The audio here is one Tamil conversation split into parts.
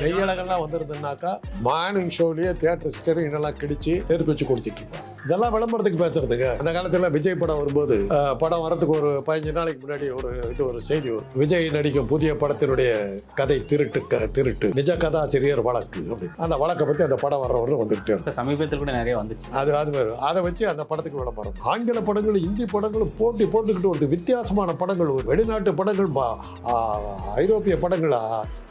மெய்யழகெல்லாம் வந்துருதுன்னாக்கா மார்னிங் ஷோலயே தியேட்டர் ஸ்டெரிங் எல்லாம் கிடிச்சு செருப்பு வச்சு கொடுத்துட்டு இருப்பாங்க. இதெல்லாம் விளம்பரத்துக்கு பேசுறதுக்கு. அந்த காலத்துல விஜய் படம் வரும்போது படம் வரதுக்கு ஒரு 15 நாளைக்கு முன்னாடி ஒரு செய்தி வரும். விஜய் நடிக்கும் புதிய படத்தினுடைய கதை திருட்டு நிஜ கதாசிரியர் வழக்கு அப்படின்னு. அந்த வழக்கை பத்தி அந்த படம் வர்றவரும் வந்துகிட்டே இருக்கும். சமீபத்தில் கூட நிறைய வந்துச்சு. அதை வச்சு அந்த படத்துக்கு விளம்பரம். ஆங்கில படங்கள் இந்தி படங்களும் போட்டுக்கிட்டு வருது. வித்தியாசமான படங்கள், வெளிநாட்டு படங்கள், ஐரோப்பிய படங்கள்,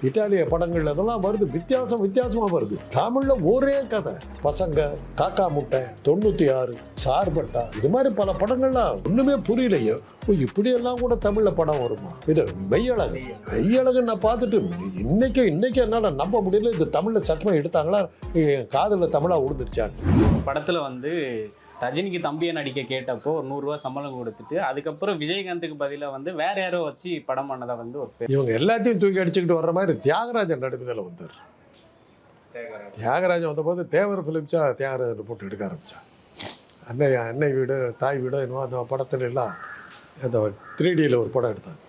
இட்டாலிய படங்கள் அதெல்லாம் வருது. வித்தியாசமா வருது. தமிழ்ல ஒரே கதை, பசங்க, காக்கா முட்டை, 96, சார்பட்டா, இது மாதிரி பல படங்கள்லாம் ஒண்ணுமே புரியலையோ. இப்படியெல்லாம் கூட தமிழ்ல படம் வருமா? இது மெய்யழகு நான் பார்த்துட்டு இன்னைக்கு என்னால நம்ப முடியல. இது தமிழ்ல சட்டமா எடுத்தாங்களா, காதுல தமிழா உழுந்துருச்சாங்க. படத்துல வந்து ரஜினிக்கு தம்பியை நடிக்க கேட்டப்போ ஒரு 100 ரூபா சம்பளம் கொடுத்துட்டு அதுக்கப்புறம் விஜயகாந்துக்கு பதிலாக வந்து வேற யாரோ வச்சு படம் பண்ணதை வந்து ஒரு பேர். இவங்க எல்லாத்தையும் தூக்கி அடிச்சுக்கிட்டு வர்ற மாதிரி தியாகராஜன் நடுமையில் வந்தார். தியாகராஜன் வந்தபோது தேவர் ஃபிலிம்ஸா தியாகராஜன் போட்டு எடுக்க ஆரம்பித்தான். அன்னை வீடு தாய் வீடு என்னவோ அந்த படத்துல எல்லாம் அந்த 3Dயில் ஒரு படம் எடுத்தாங்க,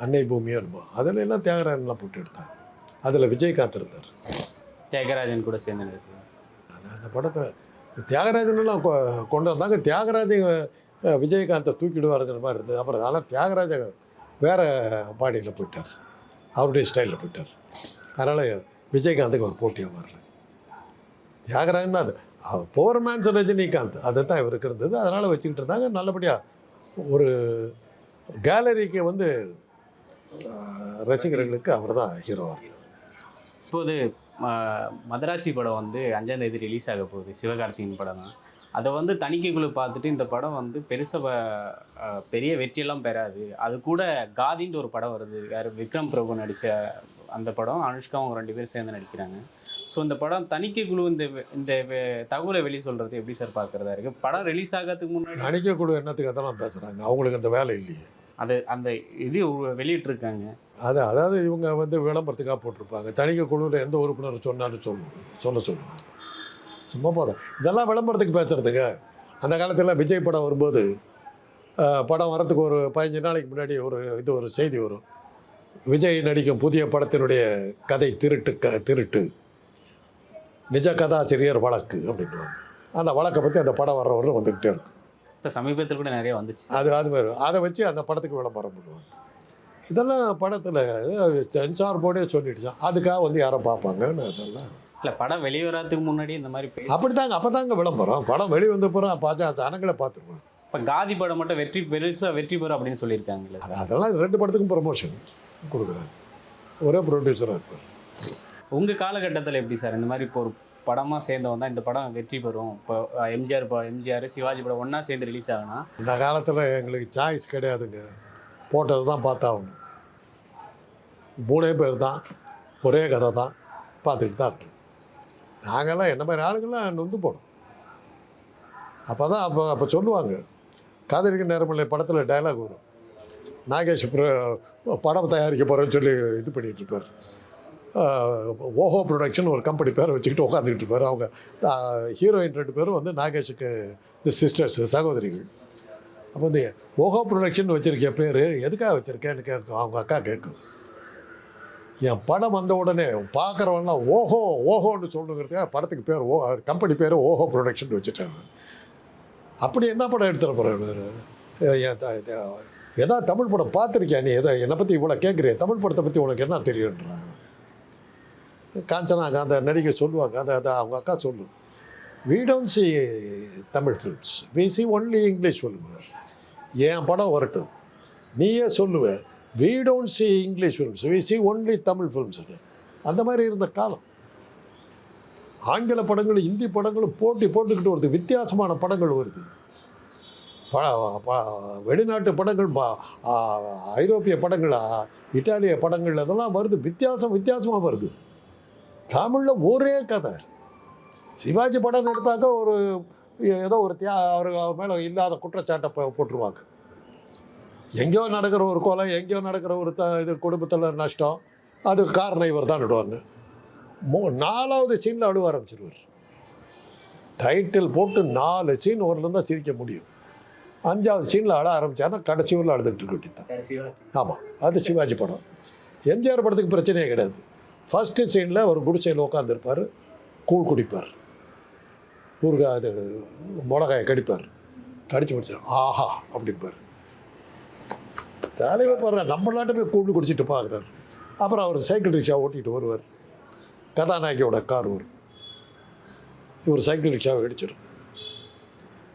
அன்னை பூமியோ என்னமோ. அதில் எல்லாம் தியாகராஜன்லாம் போட்டு எடுத்தாங்க. அதில் விஜயகாந்த் இருந்தார். தியாகராஜன் கூட சேர்ந்து நடிச்சு அந்த படத்தில் தியாகராஜன்லாம் கொண்டு வந்தாங்க. தியாகராஜன் விஜயகாந்தை தூக்கிடுவாருங்கிற மாதிரி இருந்தது. அப்புறம் ஆனால் தியாகராஜன் வேறு பாடியில் போயிட்டார், அவருடைய ஸ்டைலில் போயிட்டார். அதனால் விஜயகாந்துக்கு ஒரு போட்டியாக வரல. தியாகராஜன் தான் அது பவர் மேன்ஸ் ரஜினிகாந்த் அதை தான் இவருக்கு இருந்தது. அதனால் வச்சுக்கிட்டு இருந்தாங்க. நல்லபடியாக ஒரு கேலரிக்கு வந்து ரசிகர்களுக்கு அவர் தான் ஹீரோவாக இருந்தார். இப்போது மதராசி படம் வந்து 5ஆம் தேதி ரிலீஸ் ஆக போகுது. சிவகார்த்தியின் படம் தான். அதை வந்து தணிக்கை குழு பார்த்துட்டு இந்த படம் வந்து பெரிய வெற்றியெல்லாம் பெறாது, அது கூட காதின்ட்டு ஒரு படம் வருது, யார் விக்ரம் பிரபு நடித்த அந்த படம், அனுஷ்கா அவங்க 2 பேரும் சேர்ந்து நடிக்கிறாங்க. ஸோ இந்த படம் தணிக்கை குழு இந்த தகவலை வெளியே சொல்கிறது எப்படி சார் பார்க்குறதா இருக்குது? படம் ரிலீஸ் ஆகிறதுக்கு முன்னாடி தணிக்கை குழு என்னத்துக்கு அதெல்லாம் பேசுகிறாங்க? அவங்களுக்கு அந்த வேலை இல்லையே. அந்த இது வெளியிட்டிருக்காங்க. அதாவது இவங்க வந்து விளம்பரத்துக்காக போட்டிருப்பாங்க. தணிக்கை குழுவில் எந்த உறுப்பினர் சொன்னாலும் சொல்லுவாங்க. சும்மா போதும் இதெல்லாம் விளம்பரத்துக்கு பேசுகிறதுக்கு. அந்த காலத்தில் விஜய் படம் வரும்போது படம் வரத்துக்கு ஒரு 15 நாளைக்கு முன்னாடி ஒரு செய்தி வரும். விஜய் நடிக்கும் புதிய படத்தினுடைய கதை திருட்டு நிஜ கதாசிரியர் வழக்கு அப்படின்வாங்க. அந்த வழக்கை பற்றி அந்த படம் வர்றவரும் வந்துக்கிட்டே இருக்கும். இப்போ சமீபத்தில் கூட நிறைய வந்துச்சு. அதை வச்சு அந்த படத்துக்கு விளம்பரம் பண்ணுவாங்க. இதெல்லாம் படத்தில் சென்சார் போர்டே சொல்லிடுச்சான். அதுக்காக வந்து யாரை பார்ப்பாங்கன்னு அதெல்லாம் இல்லை. படம் வெளிவரத்துக்கு முன்னாடி இந்த மாதிரி அப்போ தாங்க விளம்பரம். படம் வெளி வந்த பிறகு பார்த்தா ஜனங்களை பார்த்துருவாங்க. இப்போ காதி படம் மட்டும் பெருசாக வெற்றி பெறும் அப்படின்னு சொல்லியிருக்காங்களே. அதெல்லாம் 2 படத்துக்கும் ப்ரமோஷன் கொடுக்குறாங்க. ஒரே ப்ரொடியூசராக இருப்பார். உங்கள் காலகட்டத்தில் எப்படி சார் இந்த மாதிரி இப்போ ஒரு படமாக சேர்ந்தவன் தான் இந்த படம் வெற்றி பெறும்? இப்போ எம்ஜிஆர் சிவாஜி படம் ஒன்றா சேர்ந்து ரிலீஸ் ஆகுனா இந்த காலத்தில் எங்களுக்கு சாய்ஸ் கிடையாதுங்க. போட்டது தான் பார்த்தாகணும். 3 பேர் தான், ஒரே கதை தான், பார்த்துக்கிட்டு தான் இருக்கும். நாங்கள்லாம் என்ன மாதிரி ஆளுங்கள்லாம் நொந்து போனோம். அப்போ சொல்லுவாங்க, காதலிக்க நேரமில்லை படத்தில் டைலாக் வரும். நாகேஷ் படம் தயாரிக்க போகிறேன்னு சொல்லி இது பண்ணிகிட்டு இருப்பார். ஓஹோ ப்ரொடக்ஷன் ஒரு கம்பெனி பேரை வச்சுக்கிட்டு உட்காந்துக்கிட்டு இருப்பார். அவங்க ஹீரோயின் 2 பேரும் வந்து நாகேஷுக்கு சிஸ்டர்ஸு, சகோதரிகள். அப்போ வந்து ஓஹோ ப்ரொடக்ஷன் வச்சுருக்க பேர் எதுக்காக வச்சுருக்கேன்னு கேட்கும். அவங்க அக்கா கேட்கும். என் படம் வந்த உடனே பார்க்குறவங்களாம் ஓஹோன்னு சொல்லணுங்கிறதுக்காக படத்துக்கு பேர் கம்பெனி பேர் ஓஹோ ப்ரொடக்ஷன் வச்சுட்டாங்க. அப்படி என்ன படம் எடுத்துகிற போகிறேன்? ஏதாவது தமிழ் படம் பார்த்துருக்கியா நீ? என்னை பற்றி இவ்வளோ கேட்குறேன், தமிழ் படத்தை பற்றி உனக்கு என்ன தெரியுன்றாங்க. காஞ்சனா அந்த நடிகை சொல்லுவாங்க, அதை அவங்க அக்கா சொல்லு, we don't see Tamil films, we see only English films. என் படம் வரட்டும், நீயே சொல்லுவேன், we don't see English films, we see only Tamil films. அந்த மாதிரி இருந்த காலம். ஆங்கில படங்கள் இந்தி படங்களும் போட்டுக்கிட்டு வருது. வித்தியாசமான படங்கள் வருது. வெளிநாட்டு படங்கள், ஐரோப்பிய படங்கள், இட்டாலிய படங்கள் அதெல்லாம் வருது. வித்தியாசமாக வருது. தமிழில் ஒரே கதை. சிவாஜி படம் எடுத்தாக்க ஏதோ ஒரு அவர் மேலே இல்லாத குற்றச்சாட்டை போட்டுருவாங்க. எங்கேயோ நடக்கிற ஒரு கொலை, எங்கேயோ நடக்கிற ஒரு இது குடும்பத்தில் நஷ்டம், அதுக்கு காரணம் இவர் தான் விடுவாங்க. 4வது சீனில் அழுவ ஆரம்பிச்சிருவார். டைட்டில் போட்டு 4 சீன் வரலாம் தான் சிரிக்க முடியும். 5வது சீனில் அழ ஆரம்பித்தாருன்னா கடைசி ஊரில் அழுதுகிட்டு இருக்க வேண்டியதான். ஆமாம், அது சிவாஜி படம். எம்ஜிஆர் படத்துக்கு பிரச்சனையே கிடையாது. ஃபஸ்ட்டு சீனில் ஒரு குடிசையில் உட்காந்துருப்பார், கூழ் குடிப்பார், ஊறுகாய் அது மிளகாயை கடிப்பார், கடிச்சு முடிச்சார் ஆஹா அப்படிப்பார். தலைவர் பாரு நம்ம நாட்டு போய் கூழ் குடிச்சிட்டு பார்க்குறாரு. அப்புறம் அவர் சைக்கிள் ரிக்ஷா ஓட்டிகிட்டு வருவார், கதாநாயகியோட கார் வரும், இவர் சைக்கிள் ரிக்ஷாவை இடிச்சிடும்.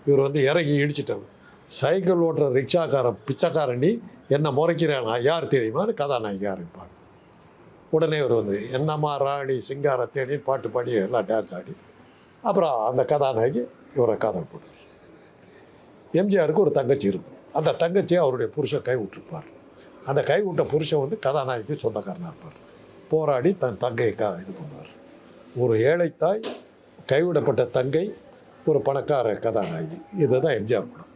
இவர் வந்து இறங்கி இடிச்சிட்டார். சைக்கிள் ஓட்டுற ரிக்ஷாக்காரன் பிச்சைக்காரன், நீ என்ன முறைக்கிறானா யார் தெரியுமான்னு கதாநாயகி ஆரம்பிப்பாங்க. உடனே இவர் வந்து என்னம்மா ராணி சிங்கார தேடி பாட்டு பாடி எல்லாம் டான்ஸ் ஆடி அப்புறம் அந்த கதாநாயகி இவரை காதல் போடுவார். எம்ஜிஆருக்கு ஒரு தங்கச்சி இருக்கும். அந்த தங்கச்சியை அவருடைய புருஷன் கை விட்டுருப்பார். அந்த கை விட்ட புருஷன் வந்து கதாநாயகிக்கு சொந்தக்காரனாக இருப்பார். போராடி தன் தங்கையை இது பண்ணுவார். ஒரு ஏழை தாய், கைவிடப்பட்ட தங்கை, ஒரு பணக்கார கதாநாயகி. இதுதான் எம்ஜிஆர் படம்.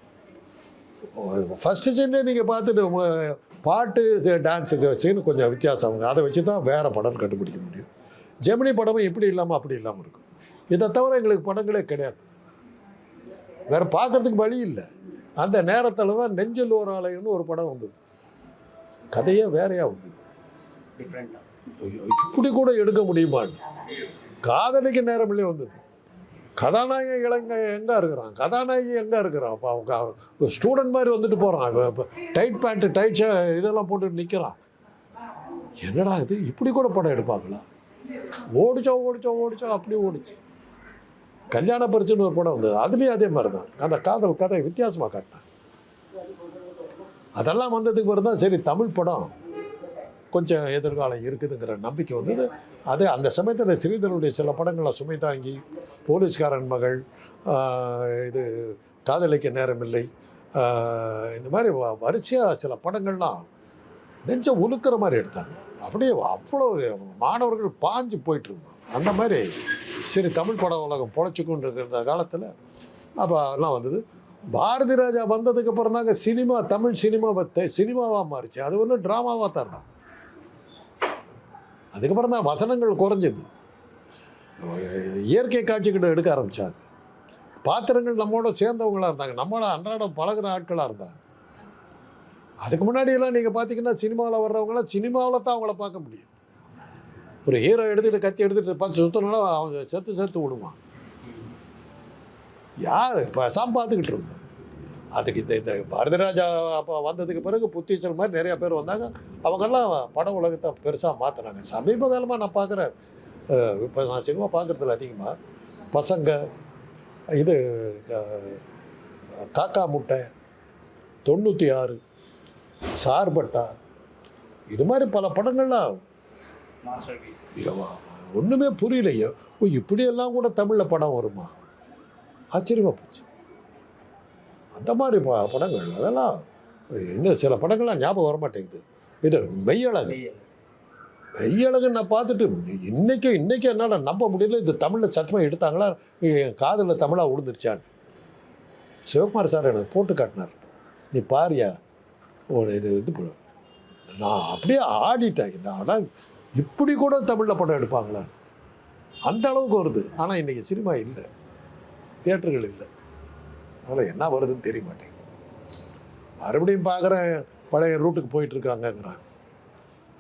ஃபஸ்ட்டு சீன்லேயே நீங்கள் பார்த்துட்டு பாட்டு டான்ஸஸ் வச்சுன்னு கொஞ்சம் வித்தியாசம் அவங்க அதை வச்சு தான் வேறு படம் கண்டுபிடிக்க முடியும். ஜெமினி படமும் இப்படி இல்லாமல் அப்படி இல்லாமல் இருக்கும். இதை தவிர எங்களுக்கு படங்களே கிடையாது, வேறு பார்க்குறதுக்கு வழி இல்லை. அந்த நேரத்தில் தான் நெஞ்சில் ஒரு ஆலயம்னு ஒரு படம் வந்தது, கதையே வேறையாக வந்தது. இப்படி கூட எடுக்க முடியுமான்னு காதலிக்கு நேரமில்லே வந்தது. கதாநாயகி எங்கே இருக்கிறான், கதாநாயகி எங்கே இருக்கிறான், அப்போ அவங்க ஸ்டூடெண்ட் மாதிரி வந்துட்டு போகிறான், இப்போ டைட் பேண்ட்டு டைட் இதெல்லாம் போட்டுட்டு நிற்கிறான். என்னடா இது, இப்படி கூட படம் எடுப்பாங்களா? ஓடிச்சோம் அப்படி ஓடிச்சு. கல்யாண பரிசுன்னு ஒரு படம் வந்தது, அதுலேயும் அதே மாதிரி தான் அந்த காதல் கதை வித்தியாசமாக காட்டினான். அதெல்லாம் வந்ததுக்கு பிறகு தான் சரி தமிழ் படம் கொஞ்சம் எதிர்காலம் இருக்குதுங்கிற நம்பிக்கை வந்தது. அது அந்த சமயத்தில் ஸ்ரீதருடைய சில படங்களை சுமை தாங்கி, போலீஸ்காரன் மகள், இது காதலிக்க நேரமில்லை, இந்த மாதிரி வரிசையாக சில படங்கள்லாம் நெஞ்சம் உலுக்கிற மாதிரி எடுத்தாங்க. அப்படியே அவ்வளோ மாணவர்கள் பாஞ்சு போயிட்டுருந்தோம். அந்த மாதிரி சரி தமிழ் பட உலகம் பொழைச்சிக்கொண்டு இருக்கிற காலத்தில் அப்போ எல்லாம் வந்தது. பாரதி ராஜா வந்ததுக்கு அப்புறம் தாங்க சினிமா, தமிழ் சினிமாவாக மாறிச்சு. அது ஒன்றும் ட்ராமாவாக தான் இருந்தாங்க. அதுக்கப்புறம் தான் வசனங்கள் குறைஞ்சது, இயற்கை காட்சிக்கிட்ட எடுக்க ஆரம்பித்தாங்க. பாத்திரங்கள் நம்மளோட சேர்ந்தவங்களாக இருந்தாங்க, நம்மளோட அன்றாடம் பழகிற ஆட்களாக இருந்தாங்க. அதுக்கு முன்னாடியெல்லாம் நீங்கள் பார்த்தீங்கன்னா சினிமாவில் வர்றவங்களாம் சினிமாவில் தான் அவங்கள பார்க்க முடியும். ஒரு ஹீரோ எடுத்துகிட்டு கத்தி எடுத்துகிட்டு 10 சுத்தனால அவங்க செத்து விடுவான். யார் இப்போ பார்த்துக்கிட்டு இருந்தோம். அதுக்கு இந்த பாரதிராஜா அப்போ வந்ததுக்கு பிறகு புத்தீச்சல் மாதிரி நிறையா பேர் வந்தாங்க. அவங்கெல்லாம் பட உலகத்தை பெருசாக மாற்றினாங்க. சமீப காலமாக நான் பார்க்குறேன், இப்போ நான் சினிமா பார்க்குறதுல அதிகமாக பசங்க, இது காக்கா முட்டை, 96, சார்பட்டா, இது மாதிரி பல படங்கள்லாம் ஒன்றுமே புரியலையோ. இப்படியெல்லாம் கூட தமிழில் படம் வருமா, ஆச்சரியமாக போச்சு. அந்த மாதிரி படங்கள் அதெல்லாம் இன்னும் சில படங்கள்லாம் ஞாபகம் வரமாட்டேங்குது. இது மெய்யழகு நான் பார்த்துட்டு இன்னைக்கு என்னால் நம்ப முடியல, இது தமிழில் சத்தமாக எடுத்தாங்களா, என் காதில் தமிழாக விழுந்துருச்சான்னு. சிவகுமார் சார் எனக்கு போட்டு காட்டினார், நீ பாரியா இது நான் அப்படியே ஆடிட்டேன். ஆனால் இப்படி கூட தமிழில் படம் எடுப்பாங்களா, அந்த அளவுக்கு வருது. ஆனால் இன்றைக்கி சினிமா இல்லை, தியேட்டர்கள் இல்லை, அதனால் என்ன வருதுன்னு தெரிய மாட்டேங்குது. மறுபடியும் பார்க்குறேன் பழைய ரூட்டுக்கு போயிட்டுருக்காங்கங்கிறாங்க,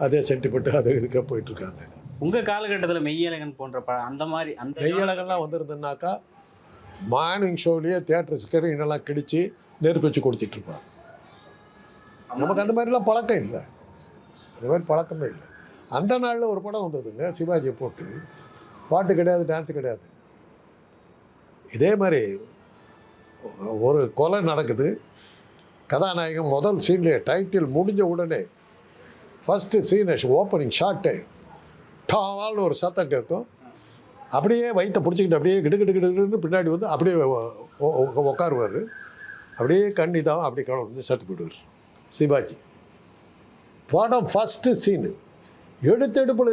அதே சென்டிமெண்ட்டு அது இதுக்காக போயிட்டுருக்காங்க. உங்கள் காலகட்டத்தில் மெய்யழகன் போன்ற அந்த மாதிரி அந்த மெய்யழகன்லாம் வந்திருந்ததுனாக்கா மார்னிங் ஷோவிலேயே தியேட்டர் ஸ்க்ரீனெல்லாம் கிடிச்சு நெருப்பு வச்சு கொடுத்துட்ருப்பாங்க. நமக்கு அந்த மாதிரிலாம் பழக்கம் இல்லை, அந்த மாதிரி பழக்கமே இல்லை. அந்த நாளில் ஒரு படம் வந்ததுங்க, சிவாஜியை போட்டு பாட்டு கிடையாது, டான்ஸு கிடையாது. இதே மாதிரி ஒரு கொலை நடக்குது, கதாநாயகன் முதல் சீன்லேயே டைட்டில் முடிஞ்ச உடனே ஃபஸ்ட்டு சீன் ஓப்பனிங் ஷாட்டு டால்னு ஒரு சத்தம் கேட்கும். அப்படியே வயிற்றை பிடிச்சிக்கிட்டு அப்படியே கிட்டு பின்னாடி வந்து அப்படியே உட்காருவார். அப்படியே கண்ணிதான் அப்படி வந்து செத்து போயிடுவார் சிவாஜி. படம் ஃபஸ்ட்டு சீனு எடுத்தெடுப்பில்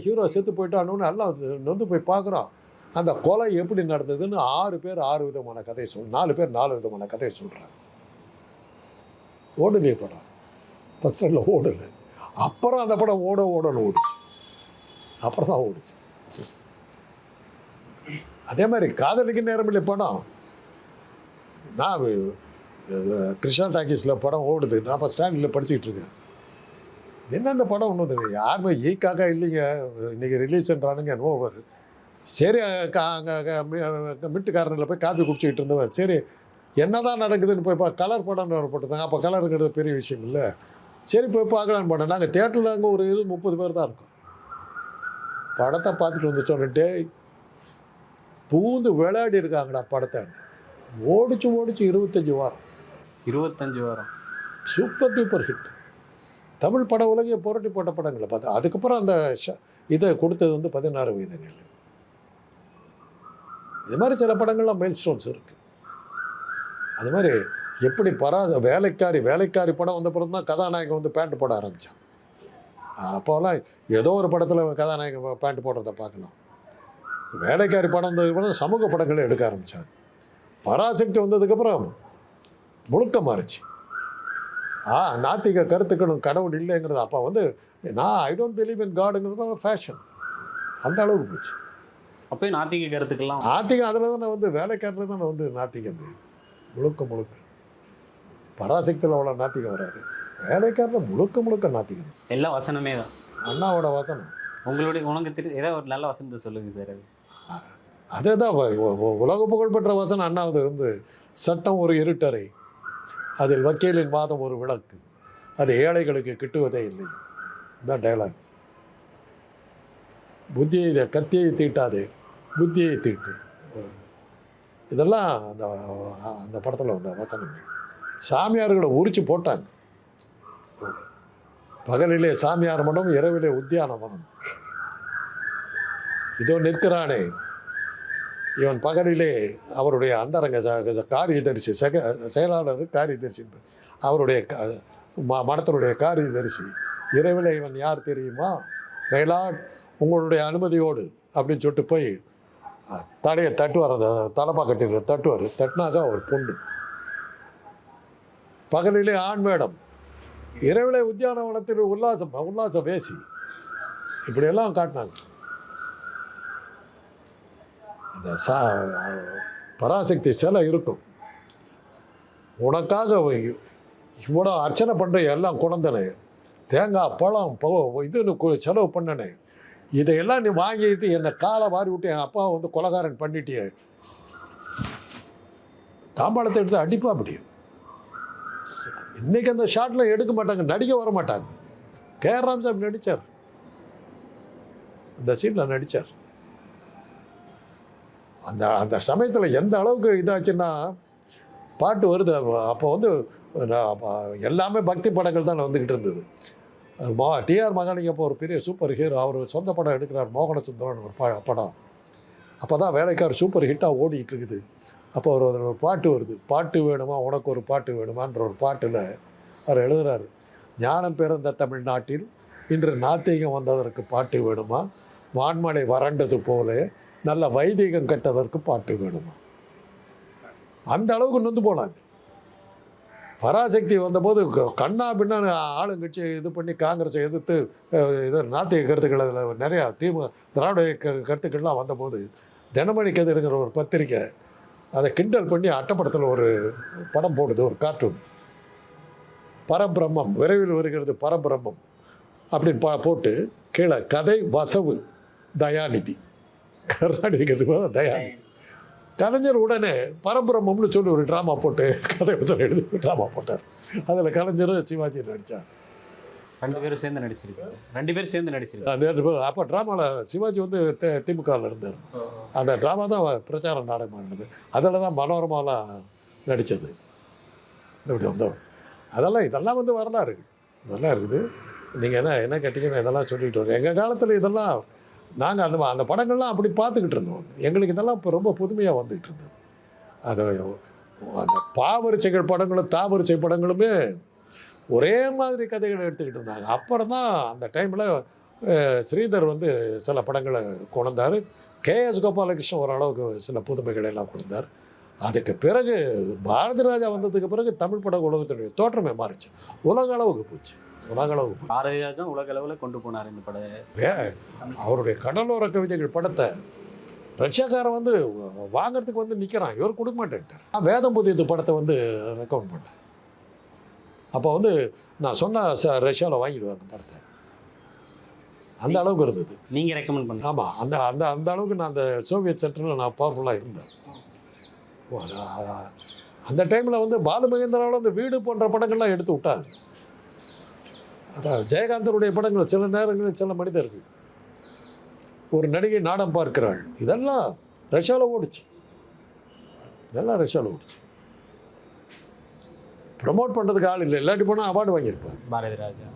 ஹீரோ செத்து போயிட்டான்னு எல்லாம் நொந்து போய் பார்க்குறோம். அந்த கொலை எப்படி நடந்ததுன்னு 6 பேர் 6 விதமான கதையை 4 பேர் 4 விதமான கதையை சொல்கிறாங்க. ஓடலையே படம், ஃபஸ்ட் நாளில் ஓடலை. அப்புறம் அந்த படம் ஓடன்னு ஓடிச்சு, அப்புறம் தான் ஓடிச்சு. அதே மாதிரி காதலிக்கு நேரமில்லை படம், நான் கிருஷ்ணா டாக்கீஸில் படம் ஓடுது, நான் இப்போ ஸ்டாண்டில் படிச்சுக்கிட்டு இருக்கேன். என்ன அந்த படம் ஒன்றும் தெரியும் யாருமே ஈக்காக்கா இல்லைங்க, இன்றைக்கி ரிலீஸ்ன்றானுங்க ஓவர். சரி அங்கே மிட்டுக்காரனில் போய் காப்பி குடிச்சிக்கிட்டு இருந்தவன் சரி என்னதான் நடக்குதுன்னு போய் கலர் படம்னு ஒரு போட்டுருந்தாங்க. அப்போ கலருங்கிறது பெரிய விஷயம் இல்லை. சரி போய் பார்க்கலான்னு போனேன். நாங்கள் தேட்டரில் அங்கே ஒரு 30 பேர் தான் இருக்கோம். படத்தை பார்த்துட்டு வந்து சொன்னிட்டு பூந்து விளையாடி இருக்காங்கடா படத்தை. ஓடிச்சு 25 வாரம். 25 வாரம் சூப்பர் டூப்பர் ஹிட். தமிழ் பட உலகையை புரட்டி போட்ட படங்களை பார்த்தா. அதுக்கப்புறம் அந்த இதை கொடுத்தது வந்து 16 வயது நிலை. இது மாதிரி சில படங்கள்லாம் மைல் ஸ்டோன்ஸ் இருக்குது. அது மாதிரி எப்படி வேலைக்காரி படம் வந்த பிறகு தான் கதாநாயகன் வந்து பேண்ட் போட ஆரம்பித்தான். அப்போல்லாம் ஏதோ ஒரு படத்தில் கதாநாயகன் பேண்ட் போடுறத பார்க்கலாம். வேலைக்காரி படம் வந்ததுக்கப்புறம் சமூக படங்களை எடுக்க ஆரம்பித்தாங்க. பராசக்தி வந்ததுக்கப்புறம் முழுக்க மாறிச்சு. நாத்திக கருத்துக்களும் கடவுள் இல்லைங்கிறது அப்போ வந்து ஐ டோன்ட் பிலீவ் இன் காடுங்கிறது ஃபேஷன் அந்த அளவுக்கு போச்சு. அப்போ நாத்திக கருத்துக்கெல்லாம் நாத்திகம் அதில் தானே வந்து வேலைக்காரில் தானே வந்து நாத்திகம் முழுக்க பராசக்தியில் அவ்வளோ நாத்திகம் வராது. வேலைக்காரில் முழுக்க நாத்திகம். எல்லாம் வசனமே தான். அண்ணாவோட வசனம். உனக்கு ஏதாவது ஒரு நல்ல வசனத்தை சொல்லுங்கள் சார். அதுதான் உலக புகழ்பெற்ற வசனம் அண்ணாவது வந்து சட்டம் ஒரு இருட்டறை, அதில் வக்கீலின் வாதம் ஒரு விளக்கு, அது ஏழைகளுக்கு கிட்டுவதே இல்லை. இதுதான் டயலாக். புத்தியை கத்தியை தீட்டாதே, புத்தியை தீட்டு. இதெல்லாம் அந்த படத்தில் வந்த வசனங்கள். சாமியார்களை உரிச்சு போட்டாங்க. பகலிலே சாமியார் மனம், இரவிலே உத்தியான மனம். இதோ நிற்கிறானே இவன் பகலிலே அவருடைய அந்தரங்க காரியதரிசி செயலாளர் காரியதரிசி, அவருடைய மனத்தினுடைய காரியதரிசி. இரவில் இவன் யார் தெரியுமா? மேலாட் உங்களுடைய அனுமதியோடு அப்படின்னு சொல்லிட்டு போய் தலையை தட்டுவார். அந்த தலைப்பா கட்டிடுற தட்டுவார். தட்டினாக்கா ஒரு பொண்ணு. பகலிலே ஆண் வேடம், இரவிலே உத்தியானவனத்தில் உல்லாச பேசி, இப்படியெல்லாம் காட்டினாங்க. அந்த பராசக்தி சிலை இருக்கும். உனக்காக இவ்வளோ அர்ச்சனை பண்ணுற எல்லாம் குழந்தனே, தேங்காய் பழம் இதுன்னு செலவு பண்ணனே, இதையெல்லாம் நீ வாங்கிட்டு என்னை காலை வாரி விட்டு என் அப்பா வந்து கொலகாரன் பண்ணிட்டியே, தாம்பாளத்தை எடுத்து அடிப்பா. அப்படி இன்னைக்கு அந்த ஷாட்டில் எடுக்க மாட்டாங்க, நடிக்க வர மாட்டாங்க. கே.ஆர். ராமசாமி நடித்தார், அந்த சீனில் நடித்தார். அந்த சமயத்தில் எந்த அளவுக்கு இதாச்சுன்னா பாட்டு வருது. அப்போ வந்து எல்லாமே பக்தி படங்கள் தான் வந்துக்கிட்டு இருந்தது. டி.ஆர். மகாலிங்கம் அப்போ ஒரு பெரிய சூப்பர் ஹீரோ. அவர் சொந்த படம் எடுக்கிறார், மோகன சுந்தரன் ஒரு படம். அப்போ தான் வேலைக்கார் சூப்பர் ஹிட்டாக ஓடிக்கிட்டு இருக்குது. அப்போ ஒரு பாட்டு வருது. பாட்டு வேணுமா உனக்கு ஒரு பாட்டு வேணுமான்ற ஒரு பாட்டில் அவர் எழுதுகிறார், ஞானம் பிறந்த தமிழ்நாட்டில் இன்று நாத்திகம் வந்ததற்கு பாட்டு வேணுமா, வான்மலை வறண்டது போல நல்ல வைதிகம் கட்டதற்கு பாட்டு வேணுமா. அந்த அளவுக்கு நொந்து போனாங்க. பராசக்தி வந்தபோது கண்ணா பின்னான்னு ஆளுங்கட்சி இது பண்ணி காங்கிரஸை எதிர்த்து இது நாத்திக கருத்துக்கள் அதில் நிறையா திராவிட கருத்துக்கள்லாம் வந்தபோது தினமணி கதிருங்கிற ஒரு பத்திரிக்கை அதை கிண்டல் பண்ணி அட்டப்படத்தில் ஒரு படம் போடுது, ஒரு கார்ட்டூன். பரபிரம்மம் விரைவில் வருகிறது பரபிரம்மம் அப்படின்னு போட்டு கீழே கதை வசவு தயாநிதி, கர்நாடகத்துக்கு தயாநிதி. கலைஞர் உடனே பரபிரம்மம்னு சொல்லி ஒரு ட்ராமா போட்டு கதை வசனம் எழுதி ட்ராமா போட்டார். அதில் கலைஞர் சிவாஜி நடித்தார். 2 பேரும் சேர்ந்து நடிச்சிருக்காங்க. அப்போ ட்ராமாவில் சிவாஜி வந்து திமுகவில் இருந்தார். அந்த ட்ராமா தான் பிரச்சார நாடகம் ஆனது. அதில் தான் மனோரமாலாம் நடித்தது. இப்படி வந்தோம். இதெல்லாம் வந்து வரலாறு இதெல்லாம் இருக்குது. நீங்கள் என்ன கேட்டிங்கன்னா இதெல்லாம் சொல்லிட்டு வரோம். எங்கள் காலத்தில் இதெல்லாம் நாங்கள் அந்த படங்கள்லாம் அப்படி பார்த்துக்கிட்டு இருந்தோம். எங்களுக்கு இதெல்லாம் இப்போ ரொம்ப புதுமையாக வந்துக்கிட்டு இருந்தது. அது அந்த பாவரிசைகள் படங்களும் தாவரிசை படங்களுமே ஒரே மாதிரி கதைகளை எடுத்துக்கிட்டு இருந்தாங்க. அப்புறம் தான் அந்த டைமில் ஸ்ரீதர் வந்து சில படங்களை கொண்டார். கே.எஸ். கோபாலகிருஷ்ணன் ஓரளவுக்கு சில புதுமைகளை எல்லாம் கொண்டார். அதுக்கு பிறகு பாரதி ராஜா வந்ததுக்கு பிறகு தமிழ் பட உலகத்தினுடைய தோற்றமே மாறிச்சு. உலக அளவுக்கு போச்சு. பாரதி ராஜா உலக அளவில் கொண்டு போனார் இந்த படத்தை. அவருடைய கடலோர கவிதைகள் படத்தை ரஷ்யாக்காரன் வந்து வாங்கிறதுக்கு வந்து நிற்கிறான், இவர் கொடுக்க மாட்டேன்ட்டார். வேதம் புதியது படத்தை வந்து ரெக்கமெண்ட் பண்ணேன். அப்போ வந்து நான் சொன்ன ரஷ்யாவில் வாங்கிடுவாங்க படத்தை. அந்த அளவுக்கு இருந்தது. நீங்கள் ரெக்கமெண்ட் பண்ணி ஆமாம், அந்த அந்த அந்த அளவுக்கு நான் அந்த சோவியத் சென்டரில் நான் பவர்ஃபுல்லாக இருந்தேன். அந்த டைமில் வந்து பாலுமகேந்திராவில் அந்த வீடு போன்ற படங்கள்லாம் எடுத்து விட்டாங்க. அதான் ஜெயகாந்தனுடைய படங்கள் சில நேரங்களில் சில மனிதர்கள், ஒரு நடிகை நாடம் பார்க்கிறாள், இதெல்லாம் ரஷ்யாவில் ஓடிச்சு. இதெல்லாம் ரஷ்யாவில் ஓடிச்சு. ப்ரமோட் பண்ணுறதுக்கு ஆள் இல்லை, இல்லாட்டி போனால் அவார்டு வாங்கியிருப்பேன். பாரதி ராஜா